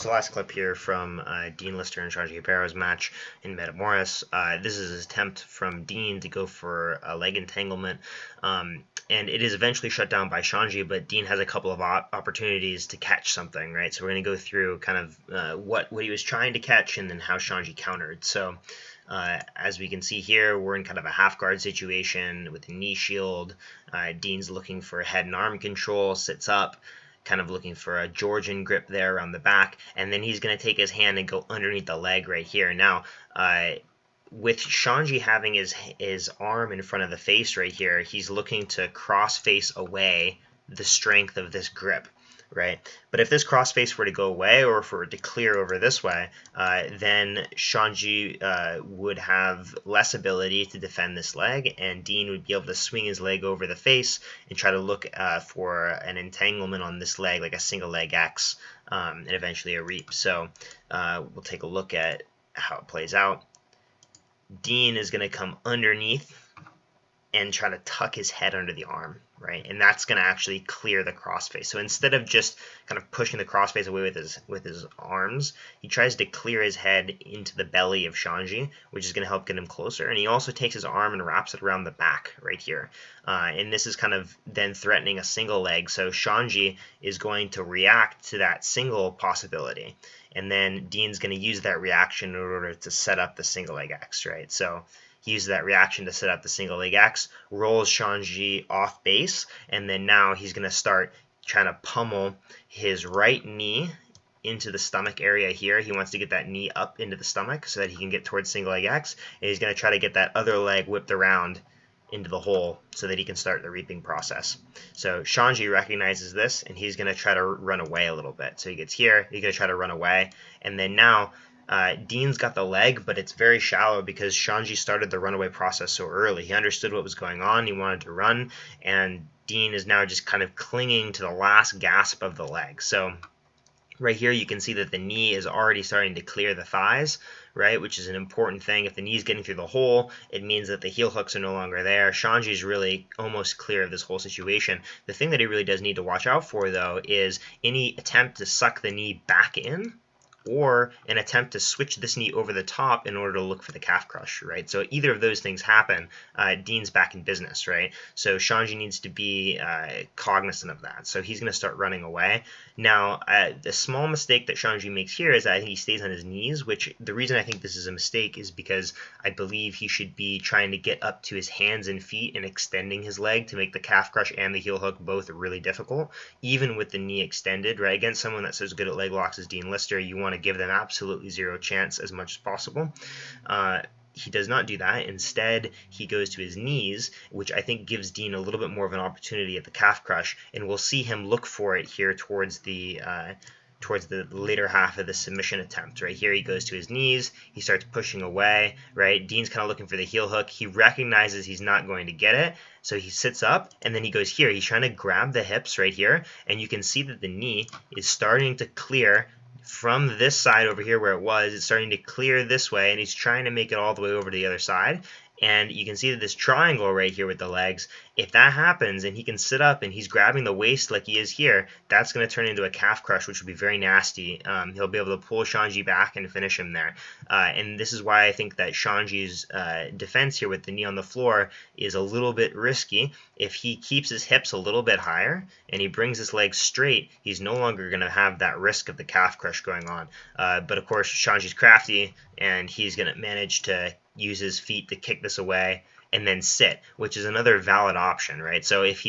So last clip here from Dean Lister and Xande Ribero's match in Metamoris. This is his attempt from Dean to go for a leg entanglement, and it is eventually shut down by Xande, but Dean has a couple of opportunities to catch something, right? So we're going to go through kind of what he was trying to catch and then how Xande countered. So as we can see here, we're in kind of a half guard situation with a knee shield. Dean's looking for head and arm control, sits up, kind of looking for a Georgian grip there around the back, and then he's going to take his hand and go underneath the leg right here. Now, with Xande having his arm in front of the face right here, he's looking to cross face away the strength of this grip, right? But if this cross face were to go away, or if it were to clear over this way, then Xande would have less ability to defend this leg, and Dean would be able to swing his leg over the face and try to look for an entanglement on this leg, like a single leg X, and eventually a reap. So we'll take a look at how it plays out. Dean is going to come underneath and try to tuck his head under the arm, right? And that's going to actually clear the crossface. So instead of just kind of pushing the crossface away with his arms, he tries to clear his head into the belly of Xande, which is going to help get him closer. And he also takes his arm and wraps it around the back right here. And this is kind of then threatening a single leg. So Xande is going to react to that single possibility. And then Dean's going to use that reaction in order to set up the single leg X, right? So he uses that reaction to set up the single leg X, rolls Xande off base, and then now he's going to start trying to pummel his right knee into the stomach area here. He wants to get that knee up into the stomach so that he can get towards single leg X, and he's going to try to get that other leg whipped around into the hole so that he can start the reaping process. So Xande recognizes this, and he's going to try to run away a little bit. So he gets here, he's going to try to run away, and then now Dean's got the leg, but it's very shallow because Xande started the runaway process so early. He understood what was going on, he wanted to run, and Dean is now just kind of clinging to the last gasp of the leg. So right here you can see that the knee is already starting to clear the thighs, right, which is an important thing. If the knee's getting through the hole, it means that the heel hooks are no longer there. Xande is really almost clear of this whole situation. The thing that he really does need to watch out for, though, is any attempt to suck the knee back in, or an attempt to switch this knee over the top in order to look for the calf crush, right? So either of those things happen, Dean's back in business, right? So Xande needs to be cognizant of that. So he's going to start running away. Now, the small mistake that Xande makes here is that I think he stays on his knees, which the reason I think this is a mistake is because I believe he should be trying to get up to his hands and feet and extending his leg to make the calf crush and the heel hook both really difficult, even with the knee extended, right? Against someone that's as good at leg locks as Dean Lister, you want to give them absolutely zero chance as much as possible. He does not do that. Instead, he goes to his knees, which I think gives Dean a little bit more of an opportunity at the calf crush, and we'll see him look for it here towards the later half of the submission attempt. Right here, he goes to his knees, he starts pushing away, right? Dean's kind of looking for the heel hook. He recognizes he's not going to get it, so he sits up, and then he goes here. He's trying to grab the hips right here, and you can see that the knee is starting to clear from this side over here where it was. It's starting to clear this way, and he's trying to make it all the way over to the other side. And you can see that this triangle right here with the legs, if that happens and he can sit up and he's grabbing the waist like he is here, that's going to turn into a calf crush, which would be very nasty. He'll be able to pull Xande back and finish him there. And this is why I think that Xande's defense here with the knee on the floor is a little bit risky. If he keeps his hips a little bit higher and he brings his legs straight, he's no longer going to have that risk of the calf crush going on. But of course, Xande's crafty, and he's going to manage to use his feet to kick this away and then sit, which is another valid option, right? So if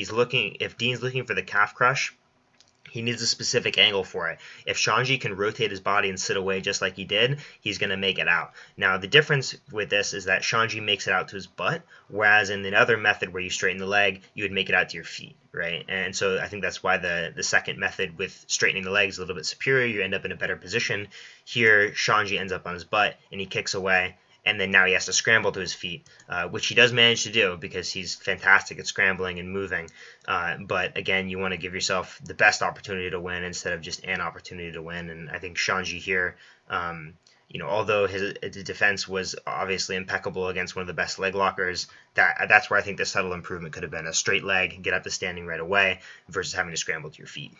Dean's looking for the calf crush, he needs a specific angle for it. If Xande can rotate his body and sit away just like he did, he's going to make it out. Now, the difference with this is that Xande makes it out to his butt, whereas in the other method where you straighten the leg, you would make it out to your feet, right? And so I think that's why the second method with straightening the legs is a little bit superior. You end up in a better position. Here, Xande ends up on his butt, and he kicks away, and then now he has to scramble to his feet, which he does manage to do because he's fantastic at scrambling and moving. But again, you want to give yourself the best opportunity to win instead of just an opportunity to win. And I think Xande here, although his defense was obviously impeccable against one of the best leg lockers, that's where I think the subtle improvement could have been. A straight leg, get up to standing right away versus having to scramble to your feet.